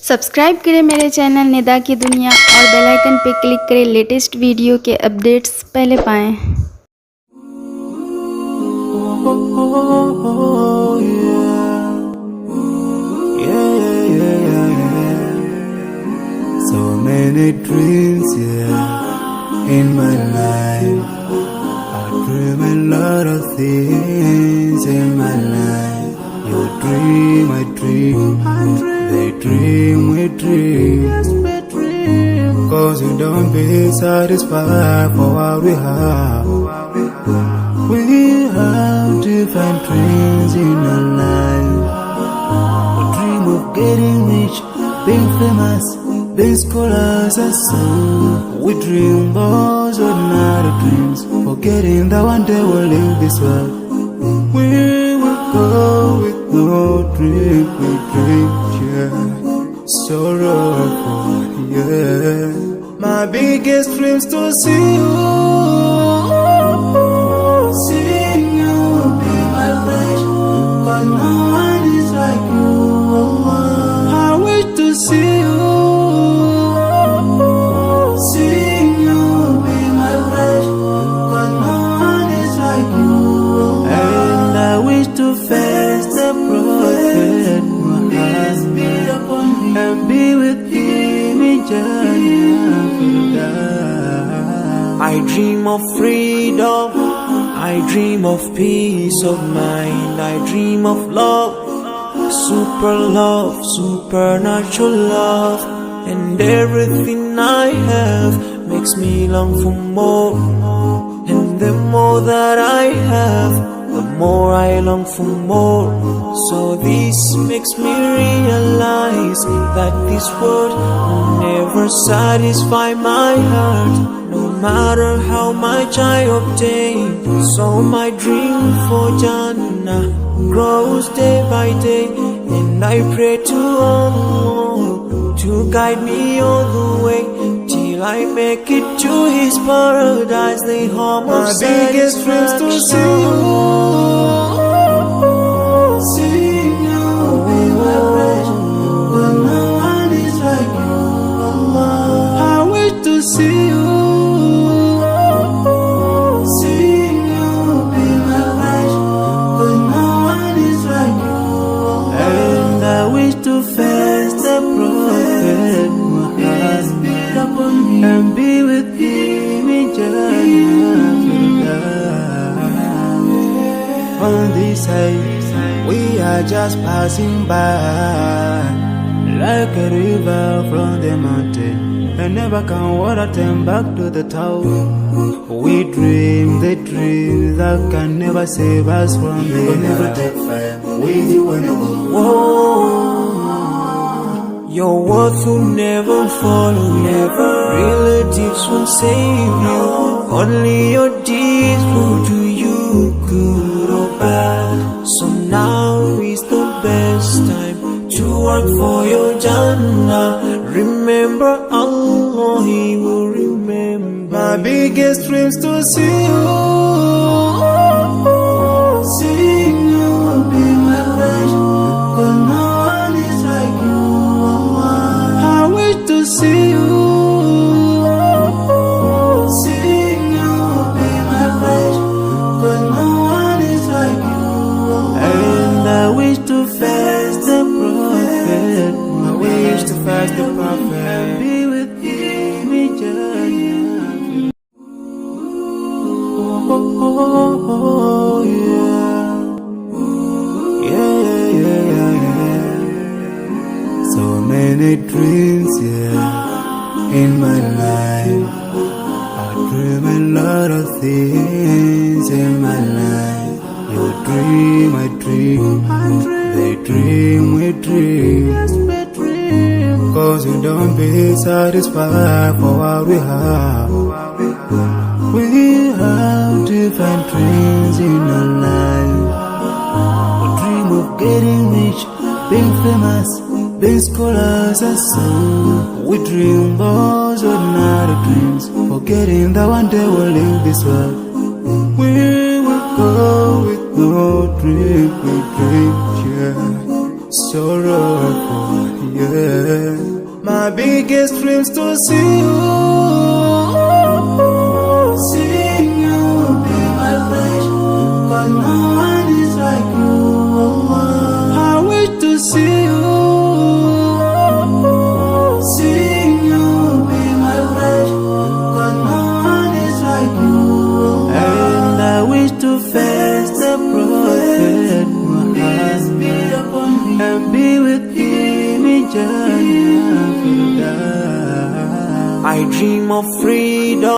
Subscribe करें मेरे channel Nida की दुनिया और बेल आइकन पे क्लिक करें लेटेस्ट वीडियो के अपडेट्स पहले पाएं। So many dreams, in my life. I dream a lot of things in my life. You dream, I dream. They dream, we dream. Cause you don't be satisfied for what we have. We have different dreams in our life. We dream of getting rich, being famous, being scholars and so. We dream those ordinary dreams, forgetting that one day we'll leave this world. We will go with no dream, we dream, yeah. Sorrowful, yeah. My biggest dreams to see you, seeing you be my flesh, cause no one is like you. I wish to see you, seeing you be my flesh, cause no one is like you. And I wish to face the prophet Muhammad and be with him in Jannah. I dream of freedom, I dream of peace of mind, I dream of love, supernatural love, and everything I have makes me long for more. And the more that I have, the more I long for more. So this makes me realize that this world will never satisfy my heart, no matter how much I obtain. So my dream for Jannah grows day by day, and I pray to Allah to guide me all the way till I make it to His paradise, the home of my biggest dreams to see you, seeing you be my flesh, but no one is like you. I wish to see you, seeing you be my flesh, but no one is like you. And I wish to face the prophet Muhammad and be with him in Jannah. On this side, we are just passing by, like a river from the mountain, and never can water turn back to the town. We dream the dreams that can never save us from the We'll never take fire with you whenever. Whoa. Your words will never follow, never. Relatives won't save you, only your deeds will do you good or bad. So now is the best time to work for your Jannah. Remember Allah, He will remember. My biggest dreams to see you, seeing you be my flesh, cause no one is like you. I wish to see you, seeing you be my flesh, cause no one is like you. And I wish to face the prophet, I wish to face the prophet and be with him in Jannah. Oh, yeah. So many dreams, in my life. I dream a lot of things in my life. You dream, I dream. They dream, we dream. Cause you don't be satisfied for what we have. We have different dreams in our life. We dream of getting rich, being famous, being scholars and so. We dream those ordinary dreams, forgetting that one day we'll leave this world. We will go with no dream, we dream, yeah. Sorrowful, yeah. my biggest dreams to see you. Seeing you be my wish, 'cause no one is like you. I wish to see you. Seeing you be my wish, 'cause no one is like you. And I wish to face the prophet Peace be upon me. and be with him in Jannah. I dream of freedom.